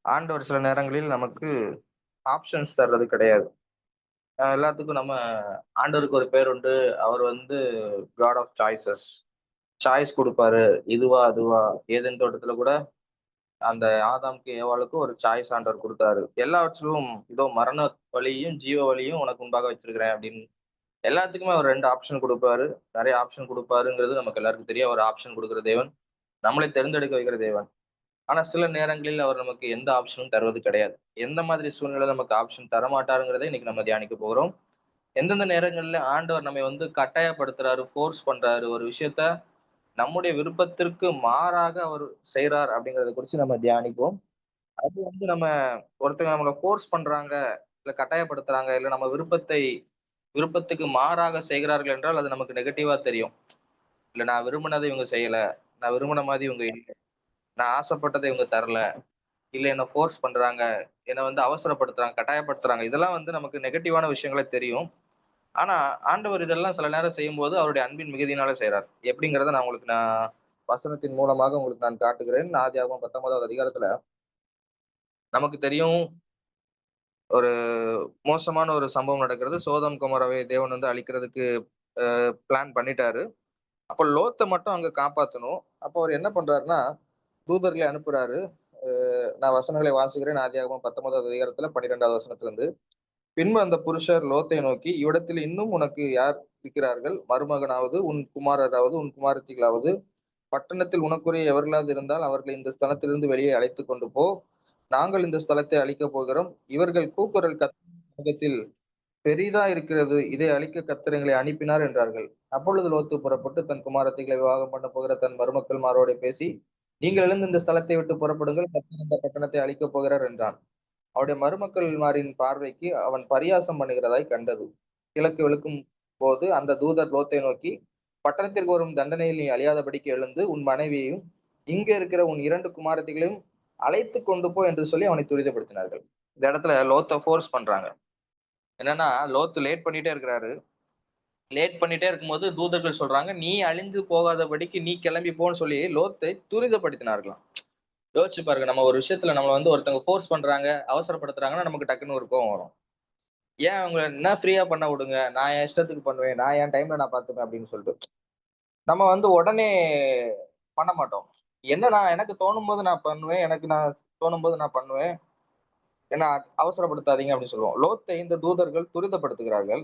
ஆண்டவர் சில நேரங்களில் நமக்கு ஆப்ஷன்ஸ் தர்றது கிடையாது. எல்லாத்துக்கும் நம்ம ஆண்டவருக்கு ஒரு பேர் உண்டு. அவர் வந்து காட் ஆஃப் சாய்ஸஸ். சாய்ஸ் குடுப்பாரு. இதுவா, அதுவா? ஏதேன் தோட்டத்துல கூட அந்த ஆதாம்க்கு, ஏவாளுக்கும் ஒரு சாய்ஸ் ஆண்டவர் குடுத்தாரு. எல்லாவற்றிலும் இதோ மரண வழியும், ஜீவ வழியும் உனக்கு முன்பாக வச்சிருக்கிறேன் அப்படின்னு. எல்லாத்துக்குமே அவர் 2 ஆப்ஷன் குடுப்பாரு. நெறைய ஆப்ஷன் குடுப்பாருங்கிறது நமக்கு எல்லாருக்கும் தெரியும். அவர் ஆப்ஷன் குடுக்குற தேவன். நம்மளை தேர்ந்தெடுக்க வைக்கிற தேவன். ஆனா சில நேரங்களில் அவர் நமக்கு எந்த ஆப்ஷனும் தருவது கிடையாது. எந்த மாதிரி சூழ்நிலை நமக்கு ஆப்ஷன் தரமாட்டாருங்கிறத இன்னைக்கு நம்ம தியானிக்க போறோம். எந்தெந்த நேரங்கள்ல ஆண்டவர் நம்மை வந்து கட்டாயப்படுத்துறாரு, ஃபோர்ஸ் பண்றாரு, ஒரு விஷயத்த நம்முடைய விருப்பத்திற்கு மாறாக அவர் செய்றார் அப்படிங்கிறத குறிச்சு நம்ம தியானிப்போம். அது வந்து நம்ம ஒருத்தங்க நம்மள ஃபோர்ஸ் பண்றாங்க, இல்ல கட்டாயப்படுத்துறாங்க, இல்ல நம்ம விருப்பத்துக்கு மாறாக செய்கிறார்கள் என்றால் அது நமக்கு நெகட்டிவா தெரியும். இல்ல நான் விரும்பினத இவங்க செய்யல. நான் விரும்பின மாதிரி இவங்க இல்ல. நான் ஆசைப்பட்டத இவங்க தரல. இல்ல என்ன ஃபோர்ஸ் பண்றாங்க. என்ன வந்து அவசரப்படுத்துறாங்க, கட்டாயப்படுத்துறாங்க. இதெல்லாம் வந்து நமக்கு நெகட்டிவான விஷயங்களா தெரியும். ஆனா, ஆண்டவர் இதெல்லாம் சில நேரம் செய்யும்போது அவருடைய அன்பின் மிகுதியினால செய்றார். எப்படிங்கிறத நான் வசனத்தின் மூலமாக உங்களுக்கு நான் காட்டுகிறேன். ஆதியாகமம் 19வது அதிகாரத்துல நமக்கு தெரியும் ஒரு மோசமான ஒரு சம்பவம் நடக்கிறது. சோதோம், கொமோராவை தேவன் வந்து அழிக்கிறதுக்கு பிளான் பண்ணிட்டாரு. அப்ப லோத்த மட்டும் அங்க காப்பாத்தணும். அப்ப அவரு என்ன பண்றாருன்னா, தூதர்களை அனுப்புறாரு. நான் வசனங்களை வாசிக்கிறேன். ஆதியாகமம் 19வது அதிகாரத்துல 12வது வசனத்திலிருந்து. பின்பு அந்த புருஷர் லோத்தை நோக்கி, இவ்விடத்தில் இன்னும் உனக்கு யார் இருக்கிறார்கள்? மருமகனாவது, உன் குமாரராவது, உன் குமாரத்திகளாவது, பட்டணத்தில் உனக்குரிய எவர்களாவது இருந்தால் அவர்களை இந்த ஸ்தலத்திலிருந்து வெளியே அழைத்துக் கொண்டு போ. நாங்கள் இந்த ஸ்தலத்தை அழிக்கப் போகிறோம். இவர்கள் கூக்குரல் சத்தத்தில் பெரிதா இருக்கிறது. இதை அழிக்க கர்த்தர் எங்களை அனுப்பினார் என்றார்கள். அப்பொழுது லோத்து புறப்பட்டு தன் குமாரத்திகளை விவாகம் பண்ண போகிற தன் மருமக்கள்மாரோடே பேசி, நீங்கள் எழுந்து இந்த ஸ்தலத்தை விட்டு புறப்படுங்கள். கர்த்தர் இந்த பட்டணத்தை அழிக்கப் போகிறார் என்றான். அவருடைய மருமக்கள்மாரின் பார்வைக்கு அவன் பரியாசம் பண்ணுகிறதாய் கண்டது. கிழக்கு வெளுக்கும் போது அந்த தூதர் லோத்தை நோக்கி, பட்டணத்திற்கு வரும் தண்டனையில் நீ அழியாதபடிக்கு எழுந்து உன் மனைவியையும் இங்க இருக்கிற உன் 2 குமாரத்திகளையும் அழைத்து கொண்டு போ என்று சொல்லி அவனை துரிதப்படுத்தினார்கள். இந்த இடத்துல லோத்த ஃபோர்ஸ் பண்றாங்க. என்னன்னா லோத்து லேட் பண்ணிட்டே இருக்கிறாரு. லேட் பண்ணிட்டே இருக்கும்போது தூதர்கள் சொல்றாங்க, நீ அழிந்து போகாதபடிக்கு நீ கிளம்பி போன்னு சொல்லி லோத்தை துரிதப்படுத்தினார்களாம். யோசிச்சு பாருங்க, நம்ம ஒரு விஷயத்துல நம்மள வந்து ஒருத்தவங்க ஃபோர்ஸ் பண்றாங்க, அவசரப்படுத்துறாங்கன்னா நமக்கு டக்குன்னு ஒரு கோவம் வரும். ஏன் அவங்கள என்ன ஃப்ரீயா பண்ண விடுங்க. நான் என் இஷ்டத்துக்கு பண்ணுவேன். நான் என் டைம்ல நான் பார்த்துப்பேன் அப்படின்னு சொல்லிட்டு. நம்ம வந்து உடனே பண்ண மாட்டோம். என்ன நான் எனக்கு தோணும்போது நான் பண்ணுவேன். நான் தோணும்போது நான் பண்ணுவேன். என்ன அவசரப்படுத்தாதீங்க அப்படின்னு சொல்லுவோம். லோத்தை இந்த தூதர்கள் துரிதப்படுத்துகிறார்கள்.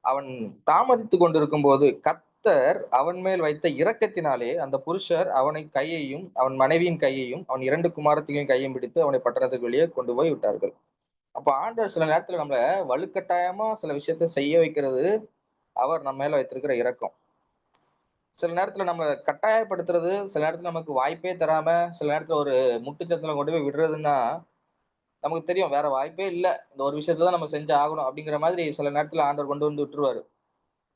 அவன் தாமதித்துக் கொண்டிருக்கும்போது கர்த்தர் அவன் மேல் வைத்த இரக்கத்தினாலே அந்த புருஷர் அவனை கையையும் அவன் மனைவியின் கையையும் அவன் 2 குமாரத்திகளின் கையையும் பிடித்து அவனை பட்டணத்துக்கு வெளியே கொண்டு போய் விட்டார்கள். அப்ப ஆண்டவர் சில நேரத்துல நம்மள வலுக்கட்டாயமா சில விஷயத்த செய்ய வைக்கிறது அவர் நம்ம மேல வைத்திருக்கிற இரக்கம். சில நேரத்துல நம்ம கட்டாயப்படுத்துறது, சில நேரத்துல நமக்கு வாய்ப்பே தராம, சில நேரத்துல ஒரு முட்டுச்சத்துல கொண்டு போய் விடுறதுன்னா, நமக்கு தெரியும் வேற வாய்ப்பே இல்ல. இந்த ஒரு விஷயத்த தான் நம்ம செஞ்சு ஆகணும் அப்படிங்கிற மாதிரி சில நேரத்துல ஆண்டவர் கொண்டு வந்து விட்டுருவாரு.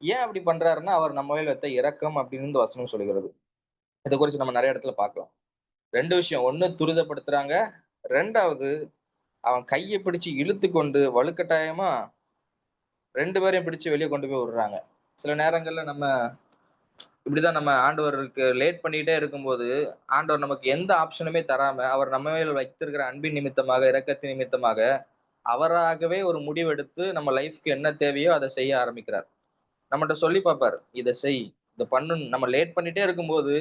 ஏன் அப்படி பண்றாருன்னா, அவர் நம்ம மேல் வைத்த இரக்கம் அப்படின்னு இந்த வசனம் சொல்லுகிறது. இத குறிச்சு நம்ம நெறைய இடத்துல பார்க்கலாம். 2 விஷயம். 1 துரிதப்படுத்துறாங்க. 2வது அவன் கைய பிடிச்சு இழுத்துக்கொண்டு வலுக்கட்டாயமா 2 பேரையும் பிடிச்சு வெளிய கொண்டு போய் விடுறாங்க. சில நேரங்கள்ல நம்ம இப்படிதான் நம்ம ஆண்டவருக்கு லேட் பண்ணிட்டே இருக்கும்போது, ஆண்டவர் நமக்கு எந்த ஆப்ஷனுமே தராம, அவர் நம்ம மேல் வைத்திருக்கிற அன்பின் நிமித்தமாக, இரக்கத்தின் நிமித்தமாக, அவராகவே ஒரு முடிவெடுத்து நம்ம லைஃப்க்கு என்ன தேவையோ அத செய்ய ஆரம்பிக்கிறார். நம்மட்ட சொல்லி பார்ப்பாரு. இத செய், இத பண்ணுன்னு நம்ம லேட் பண்ணிட்டே இருக்கும்போது,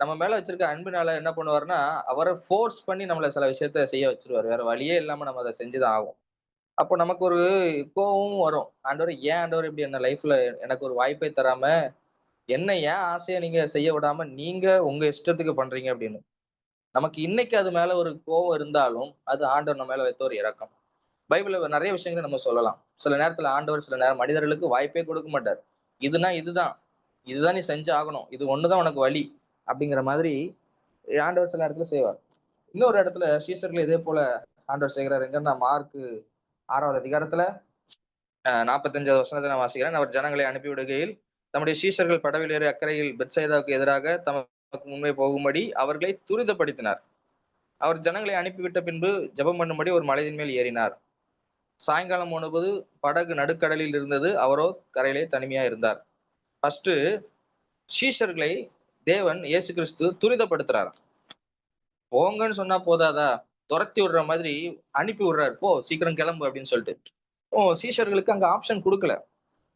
நம்ம மேல வச்சிருக்க அன்பினால என்ன பண்ணுவாருன்னா, அவர ஃபோர்ஸ் பண்ணி நம்மள சில விஷயத்த செய்ய வச்சுருவாரு. வேற வழியே இல்லாம நம்ம அத செஞ்சு தான் ஆவோம். அப்போ நமக்கு ஒரு கோவமும் வரும். ஆண்டவரே ஏன் ஆண்டவரே இப்படி என்ன லைஃப்ல எனக்கு ஒரு வாய்ப்பே தராம, என்ன ஏன் ஆசைய நீங்க செய்ய விடாம, நீங்க உங்க இஷ்டத்துக்கு பண்றீங்க அப்படின்னு. நமக்கு இன்னைக்கு அது மேல ஒரு கோவம் இருந்தாலும், அது ஆண்டவர் நம்ம மேல வைத்த ஒரு இரக்கம். பைபிள்ல நெறைய விஷயங்கள நம்ம சொல்லலாம். சில நேரத்துல ஆண்டவர் சில நேரம் மனிதர்களுக்கு வாய்ப்பே கொடுக்க மாட்டார். இதுனா இதுதான். இதுதான் நீ செஞ்சு ஆகணும். இது ஒண்ணு தான் உனக்கு வழி. அப்படிங்கிற மாதிரி ஆண்டவர் சில நேரத்துல செய்வார். இன்னொரு இடத்துல சீஷர்கள் இதே போல ஆண்டவர் செய்கிறார். எங்கன்னா மார்க் 6வது அதிகாரத்துல 45வது வசனத்தை நான் வாசிக்கிறேன். அவர் ஜனங்களை அனுப்பிவிடுகையில், தம்முடைய சீஷர்கள் படவில் ஏறி அக்கரையில் பெத்சைதாவுக்கு எதிராக தமக்கு முன்பே போகும்படி அவர்களை துரிதப்படுத்தினார். அவர் ஜனங்களை அனுப்பிவிட்ட பின்பு ஜெபம் பண்ணும்படி ஒரு மலையின் மேல் ஏறினார். சாயங்காலம் போனபோது படகு நடுக்கடலில் இருந்தது. அவரோ கரையிலே தனிமையா இருந்தார். ஃபர்ஸ்ட் சீஷர்களை தேவன் இயேசு கிறிஸ்து துரிதப்படுத்துறார். போங்கன்னு சொன்னா போதாதா? துரத்தி விடுற மாதிரி அனுப்பி விடுறாரு. போ சீக்கிரம் கிளம்பு அப்படின்னு சொல்லிட்டு. சீஷர்களுக்கு அங்க ஆப்ஷன் குடுக்கல.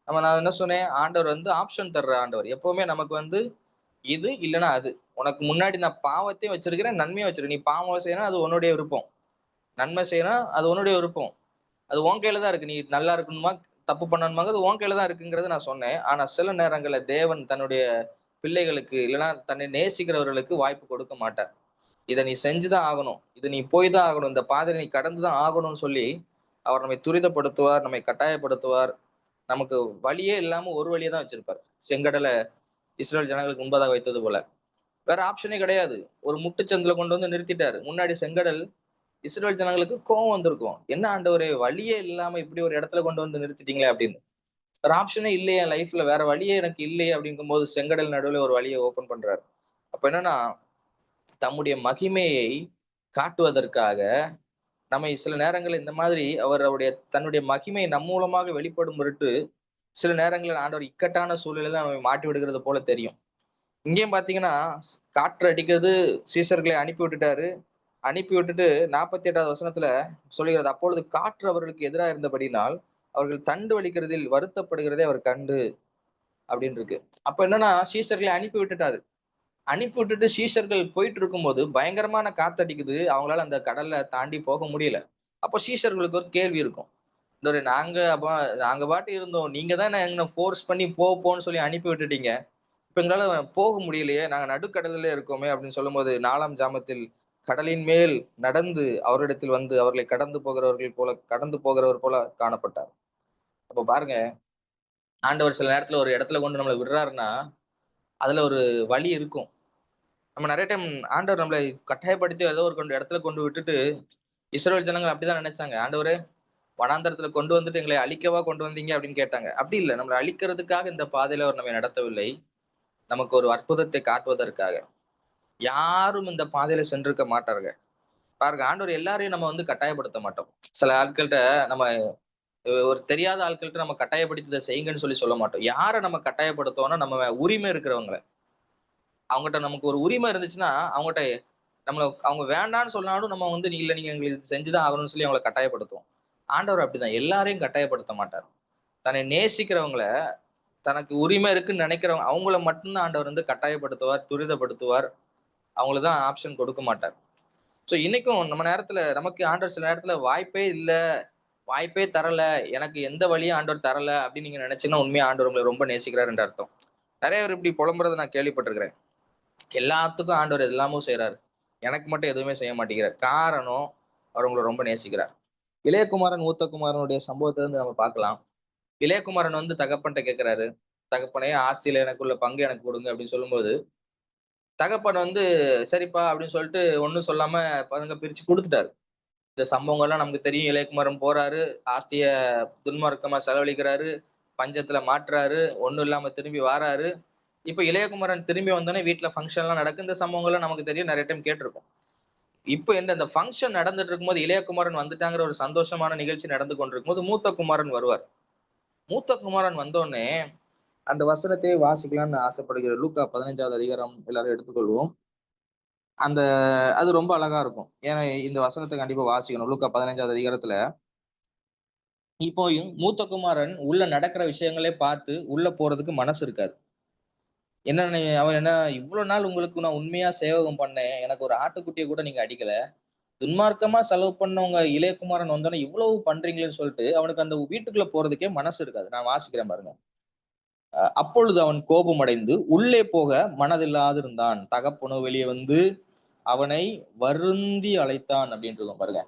நான் என்ன சொன்னேன், ஆண்டவர் வந்து ஆப்ஷன் தர்ற ஆண்டவர். எப்பவுமே நமக்கு வந்து இது இல்லன்னா அது. உனக்கு முன்னாடி நான் பாவத்தையும் வச்சிருக்கிறேன், நன்மையும் வச்சிருக்கேன். நீ பாவம் செய்யணும் அது உன்னுடைய விருப்பம். நன்மை செய்யணும் அது உன்னுடைய விருப்பம். அது உன் கையில தான் இருக்கு. நீ நல்லா இருக்கணுமா, தப்பு பண்ணணுமாங்க அது உன் கையில தான் இருக்குங்கிறத நான் சொன்னேன். ஆனா சில நேரங்கள்ல தேவன் தன்னுடைய பிள்ளைகளுக்கு இல்லன்னா தன்னை நேசிக்கிறவர்களுக்கு வாய்ப்பு கொடுக்க மாட்டார். இத நீ செஞ்சுதான் ஆகணும். இது நீ போய் தான் ஆகணும். இந்த பாதைய நீ கடந்து தான் ஆகணும்னு சொல்லி, அவர் நம்மை துரிதப்படுத்துவார், நம்மை கட்டாயப்படுத்துவார். நமக்கு வழியே இல்லாம ஒரு வழிய தான் வச்சிருப்பார். செங்கடல இஸ்ரவேல் ஜனங்களுக்கு முன்பதாக வைத்தது போல. வேற ஆப்ஷனே கிடையாது. ஒரு முட்டுச்சந்துல கொண்டு வந்து நிறுத்திட்டாரு. முன்னாடி செங்கடல். இஸ்ரவேல் ஜனங்களுக்கு கோவம் வந்திருக்கும். என்ன ஆண்டவரே வழியே இல்லாம இப்படி ஒரு இடத்துல கொண்டு வந்து நிறுத்திட்டீங்களே அப்படின்னு. வேற ஆப்ஷனே இல்லையே என் லைஃப்ல வேற வழியே எனக்கு இல்லையே அப்படிங்கும்போது செங்கடல் நடுவுல ஒரு வழியை ஓபன் பண்றாரு. அப்ப என்னன்னா தம்முடைய மகிமையை காட்டுவதற்காக நம்மை சில நேரங்கள்ல இந்த மாதிரி அவருடைய தன்னுடைய மகிமை நம் மூலமாக வெளிப்படும் பொருட்டு சில நேரங்களில் ஆண்டவர் இக்கட்டான சூழ்நிலையில நம்மை மாட்டி விடுகிறது போல தெரியும். இங்கேயும் பாத்தீங்கன்னா காற்று அடிக்கிறது சீசர்களை அனுப்பி விட்டுட்டாரு. அனுப்பி விட்டுட்டு 48வது வசனத்துல சொல்லுகிறது, அப்பொழுது காற்று அவர்களுக்கு எதிராக இருந்தபடினால் அவர்கள் தண்டு வலிக்கிறதில் வருத்தப்படுகிறதை அவர் கண்டு அப்படின்னு இருக்கு. அப்ப என்னன்னா சீசர்களை அனுப்பி விட்டுட்டாரு. அனுப்பி விட்டுட்டு சீஷர்கள் போயிட்டு இருக்கும்போது பயங்கரமான காத்தடிக்குது. அவங்களால அந்த கடல்ல தாண்டி போக முடியல. அப்போ சீஷர்களுக்கு ஒரு கேள்வி இருக்கும். நாங்க பாட்டு இருந்தோம். நீங்க தானே எங்கள ஃபோர்ஸ் பண்ணி போன்னு சொல்லி அனுப்பி விட்டுட்டீங்க. இப்ப எங்களால போக முடியலையே. நாங்க நடுக்கடலிலே இருக்கோமே அப்படின்னு சொல்லும்போது 4ஆம் ஜாமத்தில் கடலின் மேல் நடந்து அவரிடத்தில் வந்து அவர்களை கடந்து போகிறவர் போல காணப்பட்டார். அப்ப பாருங்க, ஆண்டவர் சில நேரத்துல ஒரு இடத்துல கொண்டு நம்மள விடுறாருன்னா, அதுல ஒரு வழி இருக்கும். நம்ம நெறைய டைம் ஆண்டவர் நம்மளை கட்டாயப்படுத்தி ஏதோ ஒரு இடத்துல கொண்டு விட்டுட்டு, இஸ்ரவேல் ஜனங்கள் அப்படிதான் நினைச்சாங்க. ஆண்டவரே வனாந்தரத்துல கொண்டு வந்துட்டு எங்களை அழிக்கவா கொண்டு வந்தீங்க அப்படின்னு கேட்டாங்க. அப்படி இல்ல. நம்மள அழிக்கிறதுக்காக இந்த பாதையில அவர் நம்மை நடத்தவில்லை. நமக்கு ஒரு அற்புதத்தை காட்டுவதற்காக. யாரும் இந்த பாதையில சென்றிருக்க மாட்டார்கள். பாருங்க ஆண்டவர் எல்லாரையும் நம்ம வந்து கட்டாயப்படுத்த மாட்டோம். சில ஆட்கள்ட்ட நம்ம ஒரு தெரியாத ஆட்கள்ட்ட நம்ம கட்டாயப்படுத்தி இத செய்யுங்கன்னு சொல்லி சொல்ல மாட்டோம். யார நம்ம கட்டாயப்படுத்துவோம்னா, நம்ம உரிமை இருக்கிறவங்கள. அவங்கட்ட நமக்கு ஒரு உரிமை இருந்துச்சுன்னா, அவங்கட்ட அவங்க வேண்டான்னு சொன்னாலும் நம்ம வந்து இல்ல நீங்க எங்களுக்கு இது செஞ்சுதான் ஆகணும்னு சொல்லி அவங்கள கட்டாயப்படுத்துவோம். ஆண்டவர் அப்படிதான். எல்லாரையும் கட்டாயப்படுத்த மாட்டார். தன்னை நேசிக்கிறவங்கள, தனக்கு உரிமை இருக்குன்னு நினைக்கிறவங்க அவங்கள மட்டும் தான் ஆண்டவர் வந்து கட்டாயப்படுத்துவார், துரிதப்படுத்துவார். அவங்களுக்கு தான் ஆப்ஷன் கொடுக்க மாட்டார். சோ இன்னைக்கும் நம்ம நேரத்துல நமக்கு ஆண்டவர் சில நேரத்துல வாய்ப்பே இல்ல, வாய்ப்பே தரல, எனக்கு எந்த வழியும் ஆண்டவர் தரல அப்படின்னு நீங்க நினைச்சீங்கன்னா உண்மையா ஆண்டவர் உங்களை ரொம்ப நேசிக்கிறார் என்று அர்த்தம். நிறைய பேர் இப்படி புலம்புறதை நான் கேள்விப்பட்டிருக்கிறேன். எல்லாத்துக்கும் ஆண்டவர் எல்லாமும் செய்றாரு. எனக்கு மட்டும் எதுவுமே செய்ய மாட்டேங்கிறார். காரணம் அவர் உங்களை ரொம்ப நேசிக்கிறார். இளையகுமாரன் மூத்தகுமாரனுடைய சம்பவத்தை வந்து நம்ம பார்க்கலாம். இளையகுமாரன் வந்து தகப்பன்ட்ட கேட்கிறாரு. தகப்பனே ஆஸ்தியில எனக்குள்ள பங்கு எனக்கு கொடுங்க அப்படின்னு சொல்லும்போது, தகப்பன் வந்து சரிப்பா அப்படின்னு சொல்லிட்டு ஒண்ணும் சொல்லாம பங்க பிரிச்சு கொடுத்துட்டாரு. இந்த சம்பவங்கள்லாம் நமக்கு தெரியும். இளையகுமாரன் போறாரு, ஆஸ்திய துன்மார்க்கமா செலவழிக்கிறாரு, பஞ்சத்துல மாட்டுறாரு, ஒண்ணும் இல்லாம திரும்பி வாராரு. இப்ப இளையகுமாரன் திரும்பி வந்தோனே வீட்டுல ஃபங்ஷன் எல்லாம் நடக்கும். இந்த சம்பவங்கள்லாம் நமக்கு தெரியும். நிறைய டைம் கேட்டிருக்கோம். இப்ப இந்த ஃபங்ஷன் நடந்துட்டு இருக்கும்போது இளையகுமாரன் வந்துட்டாங்கிற ஒரு சந்தோஷமான நிகழ்ச்சி நடந்து கொண்டிருக்கும்போது மூத்த குமாரன் வருவார். மூத்த குமாரன் வந்தோடனே அந்த வசனத்தை வாசிக்கலாம்னு ஆசைப்படுகிறேன். லூக்கா 15வது அதிகாரம் எல்லாரும் எடுத்துக்கொள்வோம். அந்த அது ரொம்ப அழகா இருக்கும். ஏன்னா இந்த வசனத்தை கண்டிப்பா வாசிக்கணும். லூக்கா 15வது அதிகாரத்துல இப்போ மூத்த குமாரன் உள்ள நடக்கிற விஷயங்களே பார்த்து உள்ள போறதுக்கு மனசு இருக்காது. அவன் என்ன இவ்வளவு நாள் உங்களுக்கு நான் உண்மையா சேவகம் பண்ணேன். எனக்கு ஒரு ஆட்டுக்குட்டியை கூட நீங்க அடிக்கல. துன்மார்க்கமா செலவு பண்ணவங்க இளையகுமாரன் வந்தோடனே இவ்வளவு பண்றீங்களேன்னு சொல்லிட்டு அவனுக்கு அந்த வீட்டுக்குள்ள போறதுக்கே மனசு இருக்காது. நான் வாசிக்கிறேன் பாருங்க. அப்பொழுது அவன் கோபமடைந்து உள்ளே போக மனதில்லாதிருந்தான். தகப்பனோ வெளியே வந்து அவனை வருந்தி அழைத்தான் அப்படின்னு இருக்கும் பாருங்க.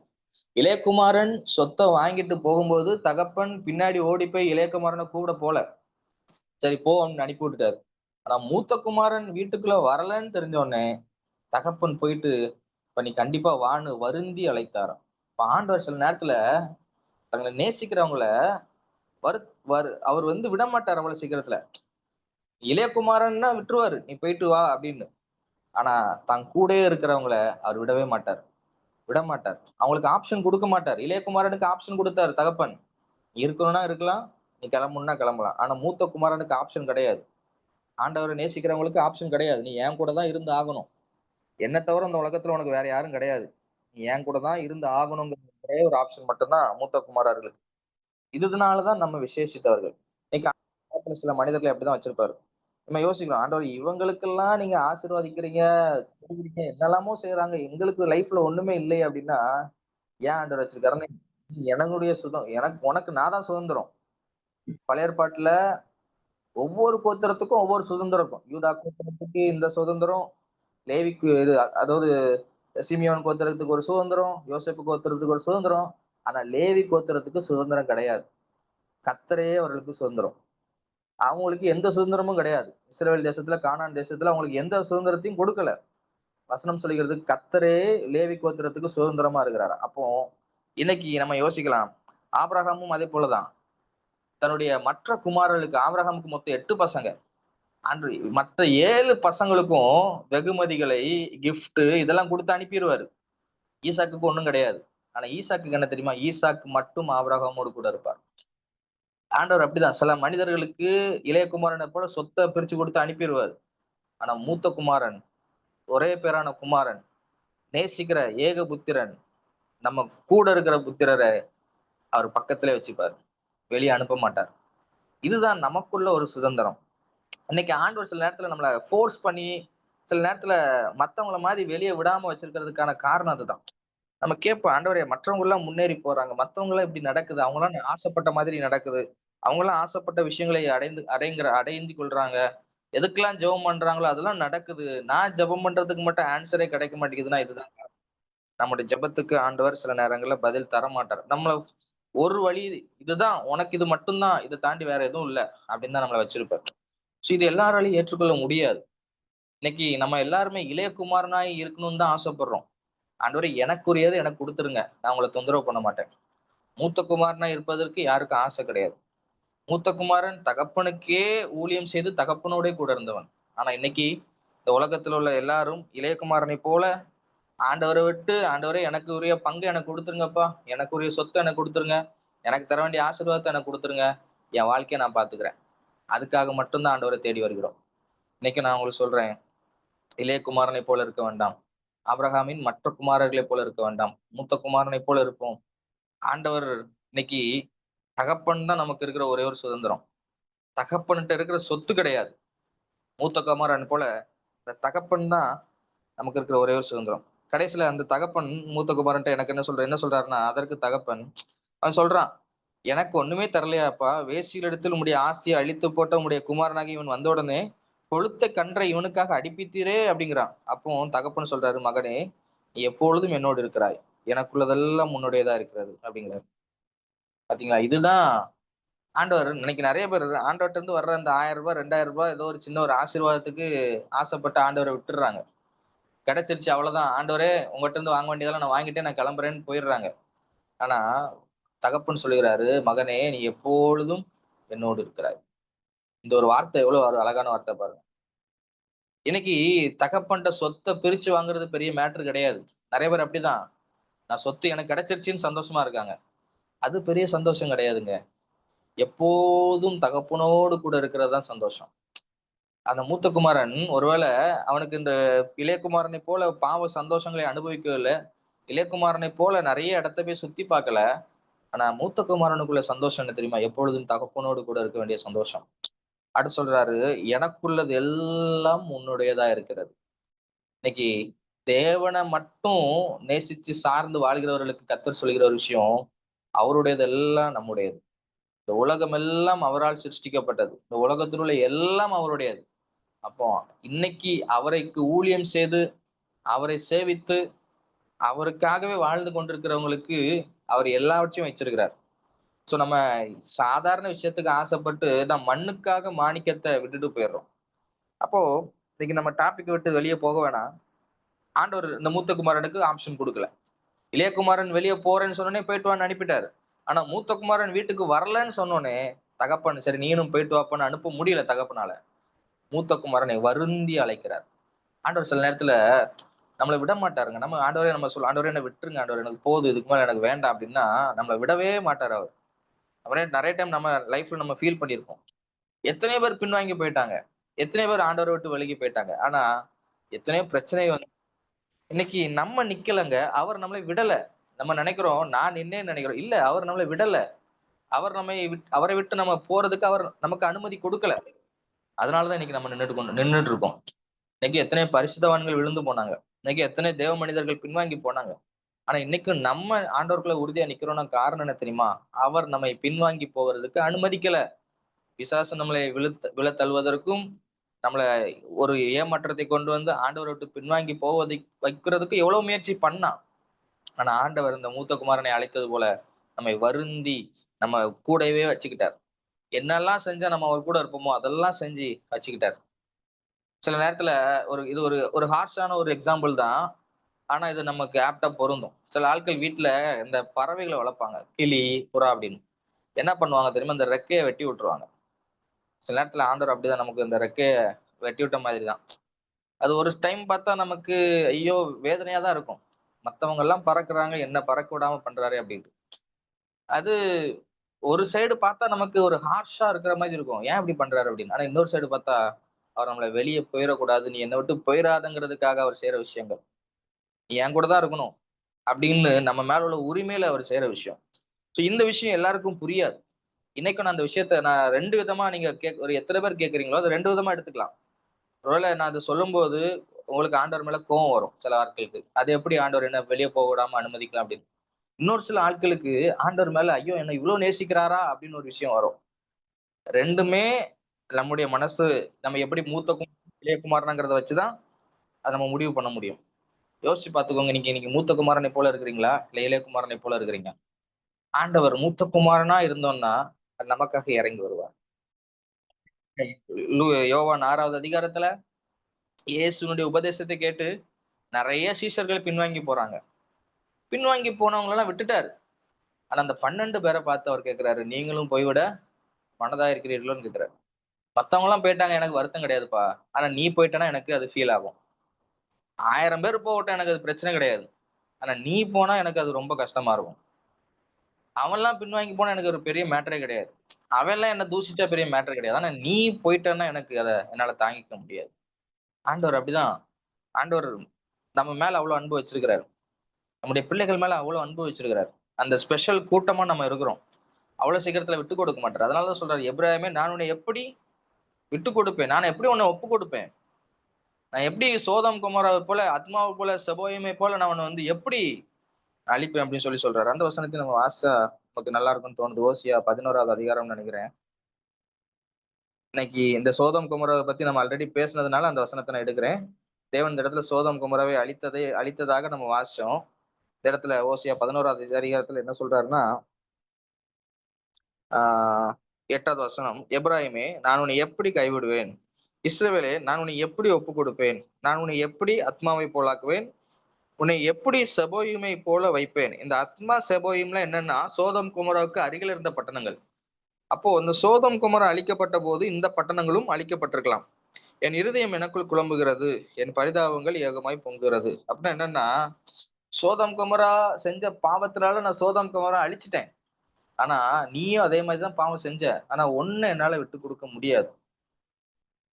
இளையகுமாரன் சொத்தை வாங்கிட்டு போகும்போது தகப்பன் பின்னாடி ஓடி போய் இளையகுமாரனை கூப்பிட போல. சரி போ அப்படின்னு அனுப்பி விட்டுட்டாரு. ஆனா மூத்த குமாரன் வீட்டுக்குள்ள வரலன்னு தெரிஞ்ச உடனே தகப்பன் போயிட்டு இப்ப நீ கண்டிப்பா வான்னு வருந்தி அழைத்தாராம். இப்ப ஆண்டவர் சில நேரத்துல தங்களை நேசிக்கிறவங்கள வரு அவர் வந்து விட மாட்டார் அவ்வளவு சீக்கிரத்துல. இளையகுமாரன்னா விட்டுருவாரு, நீ போயிட்டு வா அப்படின்னு. ஆனா தான் கூடயே இருக்கிறவங்கள அவர் விடவே மாட்டார். விட மாட்டார். அவங்களுக்கு ஆப்ஷன் கொடுக்க மாட்டார். இளையகுமாரனுக்கு ஆப்ஷன் கொடுத்தாரு தகப்பன். நீ இருக்கணும்னா இருக்கலாம், நீ கிளம்பணும்னா கிளம்பலாம். ஆனா மூத்த குமாரனுக்கு ஆப்ஷன் கிடையாது. ஆண்டவரை நேசிக்கிறவங்களுக்கு ஆப்ஷன் கிடையாது. நீ என் கூட தான் இருந்து ஆகணும். என்ன தவிர அந்த உலகத்துல உனக்கு வேற யாரும் கிடையாது. என் கூட தான் இருந்து ஆகணுங்கிற ஒரே ஒரு ஆப்ஷன் மட்டும்தான் மூத்த குமாரர்களுக்கு. இதனாலதான் நம்ம விசேஷித்தவர்கள். இன்னைக்கு ஆண்டவர் சில மனிதர்களை அப்படிதான் வச்சிருப்பாரு. நம்ம யோசிக்கலாம், ஆண்டவர் இவங்களுக்கெல்லாம் நீங்க ஆசீர்வதிக்கிறீங்க, குடுக்குறீங்க, என்னெல்லாமோ செய்றாங்க. எங்களுக்கு லைஃப்ல ஒண்ணுமே இல்லையே அப்படின்னா, ஏன் ஆண்டவர் வச்சிருக்காருன்னு என்னுடைய எனக்கு உனக்கு நான் தான் சுதந்திரம். பழைய ஏற்பாட்டுல ஒவ்வொரு கோத்திரத்துக்கும் ஒவ்வொரு சுதந்திரம் இருக்கும். யூதா கோத்திரத்துக்கு இந்த சுதந்திரம், லேவிக்கு இது அதாவது சிமியோன் கோத்திரத்துக்கு ஒரு சுதந்திரம், யோசேப்பு கோத்திரத்துக்கு ஒரு சுதந்திரம். ஆனா லேவி கோத்திரத்துக்கு சுதந்திரம் கிடையாது. கர்த்தரே அவர்களுக்கு சுதந்திரம். அவங்களுக்கு எந்த சுதந்திரமும் கிடையாது. இஸ்ரவேல் தேசத்துல, கானான் தேசத்துல அவங்களுக்கு எந்த சுதந்திரத்தையும் கொடுக்கல. வசனம் சொல்லுகிறது கர்த்தரே லேவி கோத்திரத்துக்கு சுதந்திரமா இருக்கிறாரு. அப்போ இன்னைக்கு நம்ம யோசிக்கலாம். ஆபிரகாமும் அதே போலதான். தன்னுடைய மற்ற குமாரர்களுக்கு ஆபிரகாமுக்கு மொத்தம் 8 பசங்க. அன்று மற்ற 7 பசங்களுக்கும் வெகுமதிகளை, கிஃப்ட் இதெல்லாம் குடுத்து அனுப்பிருவாரு. ஈசாக்குக்கு ஒண்ணும் கிடையாது. ஆனா ஈசாக்குக்கு என்ன தெரியுமா? ஈசாக்கு மட்டும் ஆபிரகாமோடு கூட இருப்பார். ஆண்டவர் அப்படிதான். சில மனிதர்களுக்கு இளைய குமாரனைப் போல சொத்த பிரிச்சு குடுத்து அனுப்பிருவாரு. ஆனா மூத்த குமாரன், ஒரே பேரான குமாரன், நேசிக்கிற ஏக புத்திரன், நம்ம கூட இருக்கிற புத்திரர அவர் பக்கத்திலே வச்சுப்பாரு. வெளிய அனுப்ப மாட்டார். இதுதான் நமக்குள்ள ஒரு சுதந்திரம். இன்னைக்கு ஆண்டவர் சில நேரத்துல நம்மள ஃபோர்ஸ் பண்ணி, சில நேரத்துல மத்தவங்கள மாரி வெளிய விடாம வச்சிருக்கிறதுக்கான காரணம் அதுதான். நம்ம கேட்போம், ஆண்டவரே மற்றவங்கலாம் முன்னேறி போறாங்க. மத்தவங்கலாம் இப்படி நடக்குது. அவங்கலாம் ஆசைப்பட்ட மாதிரி நடக்குது. அவங்கலாம் ஆசைப்பட்ட விஷயங்களை அடைந்து கொள்றாங்க. எதுக்கெல்லாம் ஜெபம் பண்றாங்களோ அதெல்லாம் நடக்குது. நான் ஜெபம் பண்றதுக்கு மட்டும் ஆன்ஸரே கிடைக்க மாட்டேங்குதுன்னா இதுதான். நம்முடைய ஜெபத்துக்கு ஆண்டவர் சில நேரங்கள்ல பதில் தரமாட்டார். நம்மள ஒரு வழி இதுதான். உனக்கு இது மட்டும் தான். இத தாண்டி வேற எதுவும் இல்ல. அப்படின்னு தான் நம்மள வச்சிருப்பார். இது எல்லாராலயும் ஏற்றுக்கொள்ள முடியாது. இன்னைக்கு நம்ம எல்லாருமே இளைய குமாரனாய் இருக்கணும்னு தான் ஆசைப்படுறோம். ஆண்டவரே எனக்குரியது எனக்கு குடுத்துருங்க. நான் உங்கள தொந்தரவு பண்ண மாட்டேன். மூத்த குமாரனா இருப்பதற்கு யாருக்கும் ஆசை கிடையாது. மூத்த குமாரன் தகப்பனுக்கே ஊழியம் செய்து தகப்பனோடே கூட இருந்தவன். ஆனா இன்னைக்கு இந்த உலகத்துல உள்ள எல்லாரும் இளைய குமாரனைப் போல ஆண்டவரை விட்டு, ஆண்டவரே எனக்கு உரிய பங்கு எனக்கு குடுத்துருங்கப்பா. எனக்குரிய சொத்த எனக்கு குடுத்துருங்க. எனக்கு தர வேண்டிய ஆசீர்வாதத்த எனக்கு குடுத்துருங்க. என் வாழ்க்கைய நான் பார்த்துக்கிறேன். அதுக்காக மட்டும் தான் ஆண்டவர தேடி வருகிறோம். இன்னைக்கு நான் உங்களுக்கு சொல்றேன். இளைய குமாரனைப் போல இருக்க வேண்டாம். ஆபிரகாமின் மற்ற குமாரர்களைப் போல இருக்க வேண்டாம். மூத்த குமாரனைப் போல இருப்போம். ஆண்டவர் இன்னைக்கு தகப்பன் தான் நமக்கு இருக்கிற ஒரே ஒரு சுதந்திரம். தகப்பன்ட்ட இருக்கிற சொத்து கிடையாது. மூத்த குமாரன் போல இந்த தகப்பன் தான் நமக்கு இருக்கிற ஒரே ஒரு சுதந்திரம். கடைசியில அந்த தகப்பன் மூத்த குமாரன்ட்ட எனக்கு என்ன சொல்றாருன்னா, அதற்கு தகப்பன் அவன் சொல்றான், "எனக்கு ஒண்ணுமே தரலையாப்பா. வேசியினிடத்தில் உம்முடைய ஆஸ்தியை அழித்துப் போட்ட உம்முடைய குமாரனாகிய இவன் வந்த உடனே கொழுத்த கன்றை இவனுக்காக அடிப்பித்தீரே" அப்படிங்கிறான். அப்போ தகப்பன் சொல்றாரு, "மகனே, நீ எப்பொழுதும் என்னோடு இருக்கிறாய். எனக்குள்ளதெல்லாம் உன்னுடையதா இருக்கிறது" அப்படிங்கிறாரு. பாத்தீங்களா? இதுதான் ஆண்டவர். இன்னைக்கு நெறைய பேர் ஆண்டவர்ட்ட இருந்து வர்ற அந்த ரூ. 1000 ரூ. 2000 ஏதோ ஒரு சின்ன ஒரு ஆசீர்வாதத்துக்கு ஆசைப்பட்டு ஆண்டவர விட்டுர்றாங்க. கிடைச்சிருச்சு அவ்வளவுதான். ஆண்டவரே உங்கட்ட இருந்து வாங்க வேண்டியதெல்லாம் நான் வாங்கிட்டேன், நான் கிளம்புறேன்னு போயிடுறாங்க. ஆனா, தகப்பன் சொல்லுகிறாரு, "மகனே நீ எப்பொழுதும் என்னோடு இருக்கிறாய்." இந்த ஒரு வார்த்தை எவ்வளவு ஒரு அழகான வார்த்தை பாருங்க. இன்னைக்கு தகப்பன்ட்ட சொத்த பிரிச்சு வாங்குறது பெரிய மேட்டர் கிடையாது. நெறைய பேர் அப்படிதான். நான் சொத்து எனக்கு கிடைச்சிருச்சுன்னு சந்தோஷமா இருக்காங்க. அது பெரிய சந்தோஷம் கிடையாதுங்க. எப்போதும் தகப்பனோடு கூட இருக்கிறது தான் சந்தோஷம். அந்த மூத்த குமாரன் ஒருவேள அவனுக்கு இந்த இளைய குமாரனைப் போல பாவ சந்தோஷங்களை அனுபவிக்கவில்ல. இளைய குமாரனைப் போல நெறைய இடத்த போய் சுத்தி பார்க்கல. ஆனா மூத்த குமாரனுக்குள்ள சந்தோஷம் என்ன தெரியுமா? எப்பொழுதும் தகப்பனோடு கூட இருக்க வேண்டிய சந்தோஷம். அடுத்து சொல்றாரு, "எனக்குள்ளது எல்லாம் உன்னுடையதா இருக்கிறது." இன்னைக்கு தேவன மட்டும் நேசிச்சு சார்ந்து வாழ்கிறவர்களுக்கு கர்த்தர் சொல்லுகிற ஒரு விஷயம், அவருடையது எல்லாம் நம்முடையது. இந்த உலகம் எல்லாம் அவரால் சிருஷ்டிக்கப்பட்டது. இந்த உலகத்தில் உள்ள எல்லாம் அவருடையது. அப்போ இன்னைக்கு அவருக்கு ஊழியம் செய்து, அவரை சேவித்து, அவருக்காகவே வாழ்ந்து கொண்டிருக்கிறவங்களுக்கு அவர் எல்லாவற்றையும் வச்சிருக்கிறார். சோ நம்ம சாதாரண விஷயத்துக்கு ஆசைப்பட்டு நான் மண்ணுக்காக மாணிக்கத்த விட்டுட்டு போயிடுறோம். அப்போ இன்னைக்கு நம்ம டாபிக் விட்டு வெளிய போக வேணாம். ஆண்டவர் இந்த மூத்த குமாரனுக்கு ஆப்ஷன் குடுக்கல. இளைய குமாரன் வெளிய போறேன்னு சொன்னோனே போயிட்டு வான்னு அனுப்பிட்டாரு. ஆனா மூத்த குமாரன் வீட்டுக்கு வரலன்னு சொன்னோனே, தகப்பன் சரி நீனும் போயிட்டு வாப்பான்னு அனுப்ப முடியல தகப்பனால. மூத்த குமாரனை வருந்தி அழைக்கிறார். ஆண்டவர் சில நேரத்துல நம்மள விட மாட்டாருங்க. நம்ம ஆண்டவரே நம்ம சொல்ல ஆண்டவரே என்ன விட்டுருங்க ஆண்டவரே எனக்கு போதும். இதுக்கு மேல எனக்கு வேண்டாம் அப்டின்னா, நம்மள விடவே மாட்டாரு அவரு. அவரே நெறைய டைம் நம்ம லைஃப்ல நம்ம ஃபீல் பண்ணியிருப்போம். எத்தனையோ பேர் பின்வாங்கி போயிட்டாங்க. எத்தனையோ பேர் ஆண்டவர விட்டு விலகி போயிட்டாங்க. ஆனா, எத்தனையோ பிரச்சனை இன்னைக்கு நம்ம நிக்கலங்க. அவர் நம்மளை விடல. நம்ம நினைக்கிறோம், நான் நின்னேன்னு நினைக்கிறோம். இல்ல, அவர் நம்மளை விடல. அவரை விட்டு நம்ம போறதுக்கு அவர் நமக்கு அனுமதி கொடுக்கல. அதனால தான் இன்னைக்கு நம்ம நின்னுட்டு இருக்கோம். இன்னைக்கு எத்தனை பரிசுத்தவான்கள் விழுந்து போனாங்க. இன்னைக்கு எத்தனை தேவ மனிதர்கள் பின்வாங்கி போனாங்க. ஆனா இன்னைக்கும் நம்ம ஆண்டவருக்குள்ள உறுதியா நிக்கிறோம்னா காரணம் என்ன தெரியுமா? அவர் நம்மை பின்வாங்கி போகிறதுக்கு அனுமதிக்கல. பிசாசு நம்மளை விழத் தள்ளுவதற்கும், நம்மள ஒரு ஏமாற்றத்தை கொண்டு வந்து ஆண்டவரை விட்டு பின்வாங்கி வைக்கிறதுக்கு எவ்வளவு முயற்சி பண்ணான். ஆனா ஆண்டவர் இந்த மூத்த குமாரனை அழைத்தது போல நம்மை வருந்தி நம்ம கூடவே வச்சுக்கிட்டார். என்னெல்லாம் செஞ்சா நம்ம அவர் கூட இருப்போமோ அதெல்லாம் செஞ்சு வச்சுக்கிட்டார். சில நேரத்துல இது ஒரு ஒரு ஹார்ஷான ஒரு எக்ஸாம்பிள் தான். ஆனா இது நமக்கு ஆப்ட்டா பொருந்தும். சில ஆட்கள் வீட்ல இந்த பறவைகள வளர்ப்பாங்க. கிளி, புறா அப்படின்னு. என்ன பண்ணுவாங்க தெரியுமா? இந்த ரெக்கைய வெட்டி விட்டுருவாங்க. சில நேரத்துல ஆண்டவர் அப்படிதான் நமக்கு இந்த ரெக்கைய வெட்டி விட்ட மாதிரி தான். அது ஒரு டைம் பார்த்தா நமக்கு ஐயோ! வேதனையா தான் இருக்கும். மத்தவங்க எல்லாம் பறக்குறாங்க, என்ன பறக்க விடாம பண்றாரே அப்படின்னு. அது ஒரு சைடு பார்த்தா நமக்கு ஒரு ஹார்ஷா இருக்கிற மாதிரி இருக்கும். ஏன் இப்படி பண்றாரு அப்படின்னு. ஆனா இன்னொரு சைடு பார்த்தா, அவர் நம்மள வெளிய போயிறக்கூடாது, நீ என்ன விட்டு போயிறாதங்கிறதுக்காக அவர் செய்ற விஷயங்கள். நீ என் கூட தான் இருக்கணும். அப்படின்னு நம்ம மேல உள்ள உரிமையில அவர் செய்ற விஷயம். சோ இந்த விஷயம் எல்லாருக்கும் புரியாது. இன்னைக்கும் நான் அந்த விஷயத்த நான் 2 விதமா நீங்க ஒரு எத்தன பேர் கேட்கிறீங்களோ, அத 2 விதமா எடுத்துக்கலாம். ஒருவேளை நான் அத சொல்லும்போது, உங்களுக்கு ஆண்டவர் மேல கோவம் வரும் சில ஆட்களுக்கு. அது எப்படி ஆண்டவர் என்ன வெளிய போக விடாம அனுமதிக்கலாம் அப்படின்னு. இன்னொரு சில ஆட்களுக்கு ஆண்டவர் மேல, ஐயோ! என்ன இவ்ளோ நேசிக்கிறாரா? அப்படின்னு ஒரு விஷயம் வரும். 2மே நம்முடைய மனசு நம்ம எப்படி மூத்த இளைய குமாரனாங்கிறத வச்சு தான் அத நம்ம முடிவு பண்ண முடியும். யோசிச்சு பார்த்துக்கோங்க. நீங்க மூத்த குமாரனை போல இருக்கிறீங்களா? இல்ல இளைய குமாரனை போல இருக்கிறீங்க? ஆண்டவர் மூத்த குமாரனா இருந்தோம்னா, நமக்காக இறங்கி வருவார். யோவான் 6வது அதிகாரத்துல இயேசுனுடைய உபதேசத்தை கேட்டு நெறைய சீஷர்கள் பின்வாங்கி போறாங்க. பின்வாங்கி போனவங்களெல்லாம் விட்டுட்டாரு. ஆனா அந்த 12 பேர பார்த்து அவர் கேட்கிறாரு, நீங்களும் போய்விட மனதா இருக்கிறீர்களோன்னு கேட்கிறாரு. மத்தவங்கலாம் போயிட்டாங்க, எனக்கு வருத்தம் கிடையாதுப்பா. ஆனா நீ போயிட்டன்னா எனக்கு அது ஃபீல் ஆகும். 1000 பேர் போகட்டும், எனக்கு அது பிரச்சனை கிடையாது. ஆனா நீ போனா எனக்கு அது ரொம்ப கஷ்டமா இருக்கும். அவன்லாம் பின்வாங்கி போனா எனக்கு ஒரு பெரிய மேட்டரே கிடையாது. அவன்லாம் என்ன தூஷிச்சா பெரிய மேட்டர் கிடையாது. ஆனா நீ போயிட்டன்னா எனக்கு என்னால தாங்கிக்க முடியாது. ஆண்டவர் அப்படிதான். ஆண்டவர் நம்ம மேல அவ்வளவு அன்பு வச்சிருக்கிறாரு. நம்முடைய பிள்ளைகள் மேல அவ்வளவு அன்பு வச்சிருக்கிறாரு. அந்த ஸ்பெஷல் கூட்டமா நம்ம இருக்கிறோம். அவ்வளவு சீக்கிரத்துல விட்டுக் கொடுக்க மாட்டாரு. அதனால தான் சொல்றாரு, எபிரகாமே நான் உன்னை எப்படி விட்டுக் கொடுப்பேன்? நான் எப்படி உன்னை ஒப்புக் கொடுப்பேன்? நான் எப்படி சோதம் குமோராவை போல, ஆத்மாவை போல, செபோயமை போல நான் உன்னை வந்து எப்படி அழிப்பேன் அப்படின்னு சொல்றாரு. அந்த வசனத்தை நம்ம வாசிச்சா நமக்கு நல்லா இருக்கும்னு தோணுது. ஓசியா 11வது அதிகாரம்னு நினைக்கிறேன். இன்னைக்கு இந்த சோதம் குமராவை பத்தி நம்ம ஆல்ரெடி பேசுனதுனால அந்த வசனத்தை நான் எடுக்கிறேன். தேவன் இந்த இடத்துல சோதம் குமராவை அழித்ததாக நம்ம வாசிச்சோம். இந்த இடத்துல ஓசியா 11வது அதிகாரத்துல என்ன சொல்றாருன்னா, ஆஹ் 8வது வசனம், எப்பிராயீமே நான் உன்னை எப்படி கைவிடுவேன்? இஸ்ரவேலே நான் உன்னை எப்படி ஒப்புக் கொடுப்பேன்? நான் உன்னை எப்படி ஆத்மாவை போலாக்குவேன்? உன்னை எப்படி செபோயிமை போல வைப்பேன்? இந்த ஆத்மா செபோயிம்ல என்னன்னா சோதம் குமராவுக்கு அருகில் இருந்த பட்டணங்கள். அப்போ இந்த சோதம் குமரா அழிக்கப்பட்ட போது இந்த பட்டணங்களும் அழிக்கப்பட்டிருக்கலாம். என் இருதயம் எனக்குள் குழம்புகிறது, என் பரிதாபங்கள் ஏகமாய் பொங்குகிறது. அப்படின்னா என்னன்னா, சோதம் குமரா செஞ்ச பாவத்தினால நான் சோதம் குமரா அழிச்சிட்டேன். ஆனா நீயும் அதே மாதிரிதான் பாவம் செஞ்ச. ஆனா ஒண்ணு என்னால விட்டு கொடுக்க முடியாது.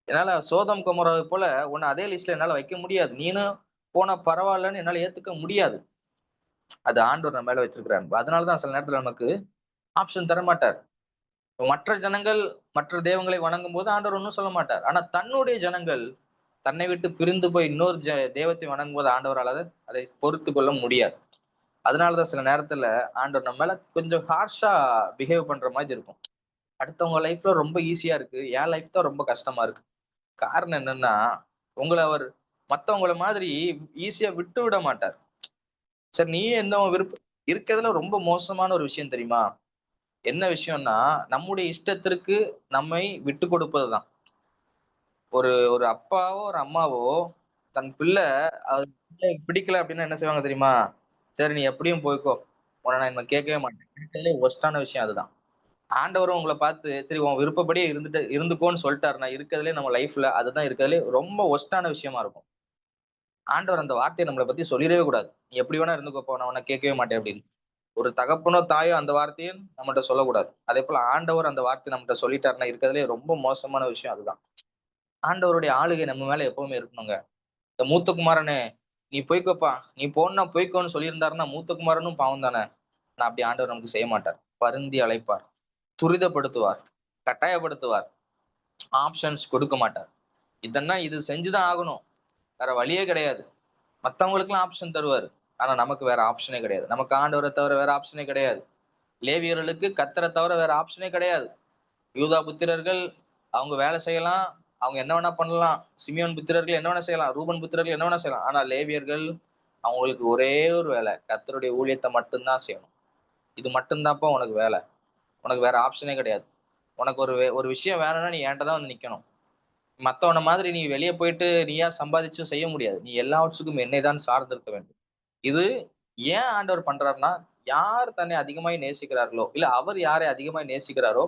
என்னால சோதம் குமராவை போல உன்னை அதே லிஸ்ட்ல என்னால வைக்க முடியாது. நீனும் போனா பரவாயில்லன்னு என்னால ஏத்துக்க முடியாது. அது ஆண்டவர் நம்ம மேல வச்சிருக்கிற அன்பு. அதனாலதான் சில நேரத்துல நமக்கு ஆப்ஷன் தர மாட்டார். மற்ற ஜனங்கள் மற்ற தெய்வங்களை வணங்கும் போது ஆண்டவர் ஒன்றும் சொல்ல மாட்டார். ஆனா தன்னுடைய ஜனங்கள் தன்னை விட்டு பிரிந்து போய் இன்னொரு தெய்வத்தை வணங்கும் போது ஆண்டவரால் அதை பொறுத்து கொள்ள முடியாது. அதனாலதான் சில நேரத்துல ஆண்டவர் நம்ம மேல கொஞ்சம் ஹார்ஷா பிஹேவ் பண்ற மாதிரி இருக்கும். அடுத்தவங்க லைஃப்ல ரொம்ப ஈஸியா இருக்கு, என் லைஃப் தான் ரொம்ப கஷ்டமா இருக்கு. காரணம் என்னன்னா, உங்களை அவர் மத்தவங்கள மாதிரி ஈஸியா விட்டு விட மாட்டார். சரி, நீயே எந்த விருப்பம் இருக்கிறதுல ரொம்ப மோசமான ஒரு விஷயம் தெரியுமா? என்ன விஷயம்னா, நம்முடைய இஷ்டத்திற்கு நம்மை விட்டு கொடுப்பதுதான். ஒரு ஒரு அப்பாவோ, ஒரு அம்மாவோ தன் பிள்ளை அது பிடிக்கல அப்படின்னா என்ன செய்வாங்க தெரியுமா? சரி, நீ எப்படியும் போய்க்கோ. உன்னை நான் இனிமே கேட்கவே மாட்டேன். இருக்கிறதுலே வொர்ஸ்ட்டான விஷயம் அதுதான். ஆண்டவரும் உங்கள பார்த்து, சரி உன் விருப்பப்படியே இருந்துக்கோன்னு சொல்ட்டாருன்னா, இருக்கிறதுலயே நம்ம லைஃப்ல அதுதான் இருக்கிறதுலயே ரொம்ப வொர்ஸ்ட்டான விஷயமா இருக்கும். ஆண்டவர் அந்த வார்த்தைய நம்மள பத்தி சொல்லிறவே கூடாது. "நீ எப்படி வேணா இருந்துக்கோப்பா, நான் உன்ன கேட்கவே மாட்டேன்" அப்படின்னு. ஒரு தகப்பனோ, தாயோ அந்த வார்த்தைய நம்மட்ட சொல்லக்கூடாது. அதேபோல ஆண்டவர் அந்த வார்த்தைய நம்மட்ட சொல்லிட்டாருன்னா, இருக்கிறதுலயே ரொம்ப மோசமான விஷயம் அதுதான். ஆண்டவருடைய ஆளுகை நம்ம மேல எப்பவுமே இருக்கணுங்க. இந்த மூத்த குமாரனே, நீ போய்க்கோப்பா, நீ போன்னா போய்க்கோன்னு சொல்லியிருந்தாருன்னா மூத்த குமாரனும் பாவம் தானே. ஆனா அப்படி ஆண்டவர் நமக்கு செய்ய மாட்டார். பரிந்து அழைப்பார், துரிதப்படுத்துவார், கட்டாயப்படுத்துவார், ஆப்ஷன்ஸ் கொடுக்க மாட்டார். இதன்னா இது செஞ்சுதான் ஆகணும், வேற வழியே கிடையாது. மத்தவங்களுக்கெல்லாம் ஆப்ஷன் தருவாரு. ஆனா நமக்கு வேற ஆப்ஷனே கிடையாது. நமக்கு ஆண்டவரை தவிர வேற ஆப்ஷனே கிடையாது. லேவியர்களுக்கு கர்த்தரை தவிர வேற ஆப்ஷனே கிடையாது. யூதா புத்திரர்கள் அவங்க வேலை செய்யலாம், அவங்க என்ன வேணா பண்ணலாம். சிமியோன் புத்திரர்கள் என்ன வேணா செய்யலாம், ரூபன் புத்திரர்கள் என்ன வேணா செய்யலாம். ஆனா லேவியர்கள் அவங்களுக்கு ஒரே ஒரு வேலை, கர்த்தருடைய ஊழியத்தை மட்டும்தான் செய்யணும். இது மட்டும்தான்ப்பா உனக்கு வேலை. உனக்கு வேற ஆப்ஷனே கிடையாது. உனக்கு ஒரு விஷயம் வேணும்னா நீ என்கிட்ட தான் வந்து நிக்கணும். மத்தவன மாதிரி நீ வெளிய போயிட்டு நீயா சம்பாதிச்சும் செய்ய முடியாது. நீ எல்லாவற்றுக்கும் என்னை தான் சார்ந்து இருக்க வேண்டும். இது ஏன் ஆண்டவர் பண்றாருன்னா, யார் தன்னை அதிகமாய் நேசிக்கிறார்களோ, இல்ல அவர் யாரை அதிகமாய் நேசிக்கிறாரோ,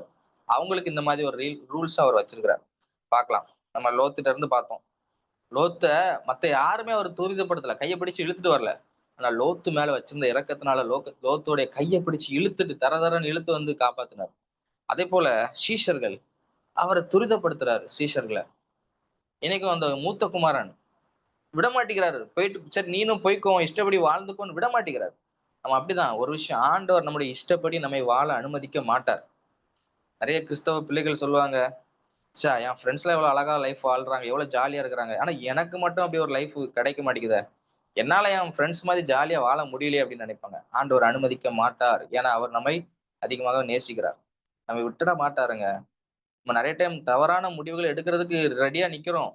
அவங்களுக்கு இந்த மாதிரி ஒரு ரூல்ஸ் அவர் வச்சிருக்கிறார். பார்க்கலாம். நம்ம லோத்துட்ட இருந்து பார்த்தோம். லோத்த மத்த யாருமே அவர் துரிதப்படுத்தல. கைய பிடிச்சு இழுத்துட்டு வரல. ஆனா லோத்து மேல வச்சிருந்த இரக்கத்தினால லோத்துடைய கைய பிடிச்சு இழுத்துட்டு தர தரன்னு இழுத்து வந்து காப்பாத்தினார். அதேபோல சீஷர்கள் அவர துரிதப்படுத்துறாரு சீஷர்கள. இன்னைக்கும் அந்த மூத்த குமாரன் விடமாட்டேங்கிறாரு. போயிட்டு சரி நீனும் போய்க்கோ, இஷ்டப்படி வாழ்ந்துக்கோன்னு விடமாட்டேங்கிறாரு. நம்ம அப்படிதான் ஒரு விஷயம் ஆண்டவர் நம்முடைய இஷ்டப்படி நம்மை வாழ அனுமதிக்க மாட்டார். நெறைய கிறிஸ்தவ பிள்ளைகள் சொல்லுவாங்க, என் ஃப்ரெண்ட்ஸ்லாம் எவ்வளவு அழகா லைஃப் வாழ்றாங்க, எவ்வளவு ஜாலியா இருக்கிறாங்க. ஆனா எனக்கு மட்டும் அப்படி ஒரு லைஃப் கிடைக்க மாட்டேங்குதே. என்னால என் ஃப்ரெண்ட்ஸ் மாதிரி ஜாலியா வாழ முடியலையே அப்படின்னு நினைப்பாங்க. ஆண்டவர் அனுமதிக்க மாட்டார். ஏன்னா அவர் நம்மை அதிகமாக நேசிக்கிறார். நம்மை விட்டுட மாட்டாருங்க. நம்ம நெறைய டைம் தவறான முடிவுகள் எடுக்கிறதுக்கு ரெடியா நிக்கிறோம்.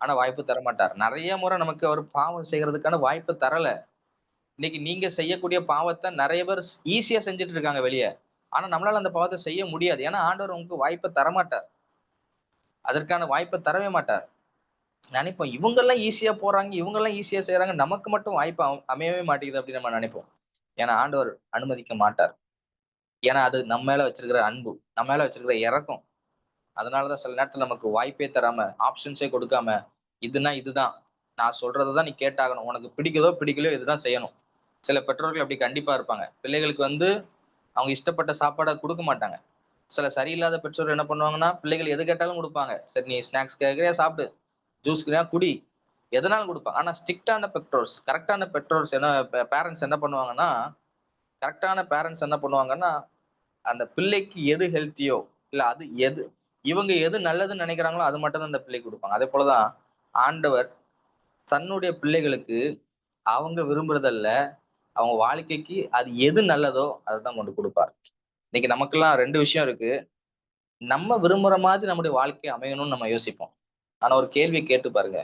ஆனா வாய்ப்பு தரமாட்டார். நெறைய முறை நமக்கு அவர் பாவம் செய்யறதுக்கான வாய்ப்பு தரல. இன்னைக்கு நீங்க செய்யக்கூடிய பாவத்த நெறைய பேர் ஈஸியா செஞ்சுட்டு இருக்காங்க வெளிய. ஆனா நம்மளால அந்த பாவத்த செய்ய முடியாது. ஏன்னா ஆண்டவர் உங்களுக்கு வாய்ப்ப தரமாட்டார். அதற்கான வாய்ப்ப தரவே மாட்டார். நெனைப்போம் இவங்கலாம் ஈஸியா போறாங்க, இவங்கலாம் ஈஸியா செய்றாங்க. நமக்கு மட்டும் வாய்ப்பு அமையவே மாட்டேங்குது அப்படின்னு நம்ம நெனைப்போம். ஏன்னா ஆண்டவர் அனுமதிக்க மாட்டார். ஏன்னா அது நம்ம மேல வச்சிருக்கிற அன்பு, நம்ம மேல வச்சிருக்கிற இரக்கம். அதனாலதான் சில நேரத்துல நமக்கு வாய்ப்பே தராம, ஆப்ஷன்ஸே கொடுக்காம, இதுன்னா இதுதான். நான் சொல்றத நீ கேட்டாகணும். உனக்கு பிடிக்குதோ, பிடிக்கலையோ இதுதான் செய்யணும். சில பெற்றோர்கள் அப்படி கண்டிப்பா இருப்பாங்க. பிள்ளைகளுக்கு வந்து அவங்க இஷ்டப்பட்ட சாப்பாட குடுக்க மாட்டாங்க. சில சரியில்லாத பெற்றோர் என்ன பண்ணுவாங்கன்னா, பிள்ளைகள் எது கேட்டாலும் குடுப்பாங்க. சரி நீ ஸ்நாக்ஸ் கேட்கிறியா சாப்பிடு. ஜூஸ் கேட்கிறியா குடி. எதனாலும் குடுப்பாங்க. ஆனா ஸ்ட்ரிக்ட்டான பெற்றோர்ஸ், கரெக்ட்டான பெற்றோர்ஸ் என்ன பேரண்ட்ஸ் என்ன பண்ணுவாங்கன்னா, கரெக்ட்டான பேரண்ட்ஸ் என்ன பண்ணுவாங்கன்னா, அந்த பிள்ளைக்கு எது ஹெல்த்தியோ, இல்ல அது எது இவங்க எது நல்லதுன்னு நினைக்கிறாங்களோ, அது மட்டும் தான் அந்த பிள்ளைக்கு குடுப்பாங்க. அதே போல தான் ஆண்டவர் தன்னுடைய பிள்ளைகளுக்கு அவங்க விரும்புறதல்ல, அவங்க வாழ்க்கைக்கு அது எது நல்லதோ அததான் கொண்டு குடுப்பார். இன்னைக்கு நமக்கெல்லாம் 2 விஷயம் இருக்கு. நம்ம விரும்புற மாதிரி நம்முடைய வாழ்க்கை அமையணும்னு நம்ம யோசிப்போம். ஆனா ஒரு கேள்விய கேட்டு பாருங்க.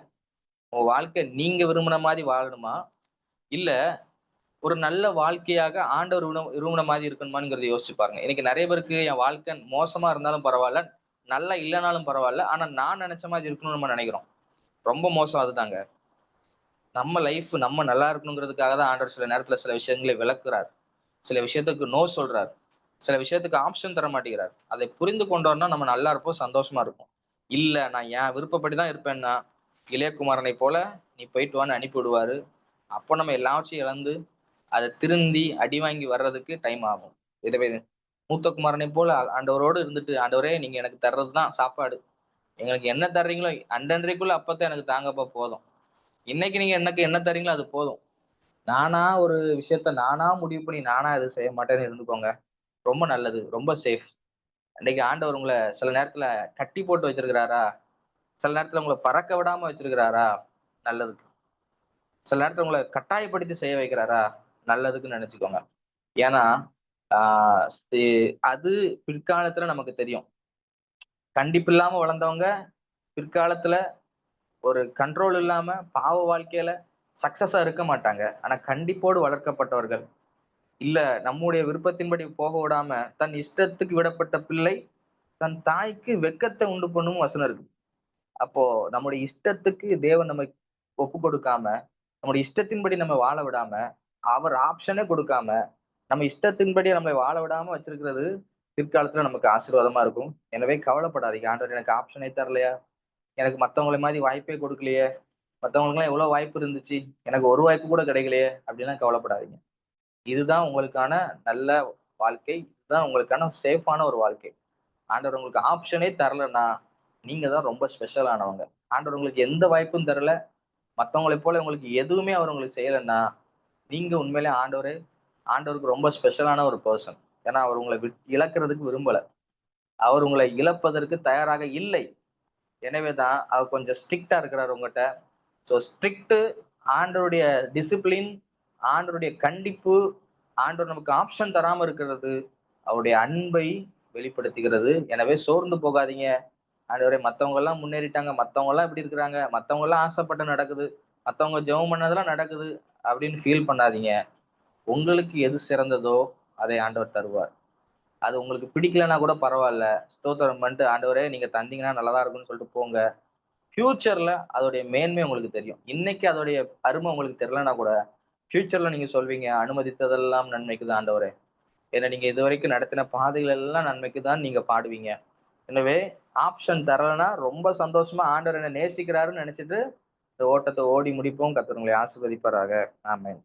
உங்க வாழ்க்கை நீங்க விரும்புன மாரி வாழணுமா? இல்ல ஒரு நல்ல வாழ்க்கையாக ஆண்டவர் விரும்புன மாரி இருக்கணுமாங்கிறத யோசிச்சு பாருங்க. இன்னைக்கு நெறைய பேருக்கு என் வாழ்க்கை மோசமா இருந்தாலும் பரவால்ல, நல்லா இல்லனாலும் பரவால்ல. ஆனா நான் நெனச்ச மாரி இருக்கணும்னு நம்ம நெனைக்கிறோம். ரொம்ப மோசம் அதுதாங்க. நம்ம லைஃப் நம்ம நல்லா இருக்கணுங்கிறதுக்காக தான் ஆண்டவர் சில நேரத்துல சில விஷயங்களை விளக்குறார். சில விஷயத்துக்கு நோ சொல்றார். சில விஷயத்துக்கு ஆப்ஷன் தர மாட்டேங்கிறார். அதை புரிந்து கொண்டோம்னா நம்ம நல்லா இருப்போம், சந்தோஷமா இருப்போம். இல்ல நான் என் விருப்பப்படி தான் இருப்பேன்னா, இளையகுமாரனை போல நீ போயிட்டு வான்னு அனுப்பி விடுவாரு. அப்போ நம்ம எல்லாவற்றையும் இழந்து, அதை திருந்தி அடி வாங்கி வர்றதுக்கு டைம் ஆகும். இதுவே மூத்த குமாரனை போல ஆண்டவரோடு இருந்துட்டு, ஆண்டவரே நீங்க எனக்கு தர்றதுதான் சாப்பாடு. எங்களுக்கு என்ன தர்றீங்களோ அன்றன்றைக்குள்ள அப்பத்த எனக்கு தாங்கப்பா போதும். இன்னைக்கு நீங்க எனக்கு என்ன தர்றீங்களோ அது போதும். நானா ஒரு விஷயத்த நானா முடிவு பண்ணி நானா எதுவும் செய்ய மாட்டேன்னு இருந்துக்கோங்க. ரொம்ப நல்லது. ரொம்ப சேஃப். இன்னைக்கு ஆண்டவர் உங்கள சில நேரத்துல கட்டி போட்டு வச்சிருக்கிறாரா? சில நேரத்துல உங்கள பறக்க விடாம வச்சிருக்கிறாரா? நல்லதுக்கு. சில நேரத்துல உங்கள கட்டாயப்படுத்தி செய்ய வைக்கிறாரா? நல்லதுக்குன்னு நெனச்சுக்கோங்க. ஏன்னா, ஆ சி அது பிற்காலத்துல நமக்கு தெரியும். கண்டிப்பில்லாம வளர்ந்தவங்க, பிற்காலத்துல ஒரு கண்ட்ரோல் இல்லாம பாவ வாழ்க்கையில சக்சஸா இருக்க மாட்டாங்க. ஆனா கண்டிப்போடு வளர்க்கப்பட்டவர்கள், இல்ல நம்முடைய விருப்பத்தின்படி போக விடாம, தன் இஷ்டத்துக்கு விடப்பட்ட பிள்ளை, தன் தாய்க்கு வெட்கத்தை உண்டு பண்ணும் வசனம் இருக்கு. அப்போ நம்முடைய இஷ்டத்துக்கு தேவன் நம்மை ஒப்புக் கொடுக்காம, நம்முடைய இஷ்டத்தின்படி நம்ம வாழ விடாம, அவர் ஆப்ஷனே கொடுக்காம, நம்ம இஷ்டத்தின்படி நம்மை வாழ விடாம வச்சிருக்கிறது, பிற்காலத்துல நமக்கு ஆசீர்வாதமா இருக்கும். எனவே கவலைப்படாதீங்க. ஆண்டவர் எனக்கு ஆப்ஷனே தரலையா? எனக்கு மத்தவங்கள மாரி வாய்ப்பே குடுக்கலையே! மத்தவங்களுக்கெல்லாம் எவ்வளோ வாய்ப்பு இருந்துச்சு. எனக்கு ஒரு வாய்ப்பு கூட கிடைக்கலையே! அப்படிலாம் கவலைப்படாதீங்க. இதுதான் உங்களுக்கான நல்ல வாழ்க்கை. இதுதான் உங்களுக்கான சேஃபான ஒரு வாழ்க்கை. ஆண்டவர் உங்களுக்கு ஆப்ஷனே தரலன்னா, நீங்க தான் ரொம்ப ஸ்பெஷல் ஆனவங்க. ஆண்டவர் உங்களுக்கு எந்த வாய்ப்பும் தரல. மத்தவங்களைப் போல உங்களுக்கு எதுவுமே அவர் உங்களுக்கு செய்யலைன்னா, நீங்க உண்மையிலே ஆண்டவருக்கு ரொம்ப ஸ்பெஷலான ஒரு பெர்சன். ஏன்னா, அவர் உங்கள இழக்கிறதுக்கு விரும்பல. அவர் உங்களை இழப்பதற்கு தயாராக இல்லை. எனவே தான் அவர் கொஞ்சம் ஸ்ட்ரிக்ட்டா இருக்கிறாரு உங்கட்ட. ஸோ ஸ்ட்ரிக்ட் ஆண்டவருடைய டிசிப்ளின், ஆண்டவருடைய கண்டிப்பு, ஆண்டவர் நமக்கு ஆப்ஷன் தராம இருக்கிறது, அவருடைய அன்பை வெளிப்படுத்துகிறது. எனவே சோர்ந்து போகாதீங்க. ஆண்டவரே மத்தவங்க எல்லாம் முன்னேறிட்டாங்க, மத்தவங்க எல்லாம் இப்படி இருக்கிறாங்க, மத்தவங்க எல்லாம் ஆசைப்பட்டு நடக்குது, மத்தவங்க ஜெபம் பண்ணதெல்லாம் நடக்குது அப்படின்னு ஃபீல் பண்ணாதீங்க. உங்களுக்கு எது சிறந்ததோ அதை ஆண்டவர் தருவார். அது உங்களுக்கு பிடிக்கலன்னா கூட பரவால்ல. ஸ்தோத்திரம் பண்ணிட்டு ஆண்டவரே நீங்க தந்தீங்கன்னா நல்லதா இருக்கும்னு சொல்லிட்டு போங்க. ஃபியூச்சர்ல அதோடைய மேன்மை உங்களுக்கு தெரியும். இன்னைக்கு அதோடைய அருமை உங்களுக்கு தெரியலன்னா கூட, ஃபியூச்சர்ல நீங்க சொல்வீங்க, "அனுமதித்ததெல்லாம் நன்மைக்கு தான் ஆண்டவரே." ஏன்னா நீங்க இதுவரைக்கும் நடத்தின பாதைகள் எல்லாம் நன்மைக்கு தான் நீங்க பாடுவீங்க. எனவே ஆப்ஷன் தரலன்னா ரொம்ப சந்தோஷமா ஆண்டவர் என்ன நேசிக்கிறாருன்னு நெனச்சுட்டு, இந்த ஓட்டத்த ஓடி முடிப்போம். கர்த்தர் உங்களை ஆசீர்வதிப்பாராக. ஆமென்.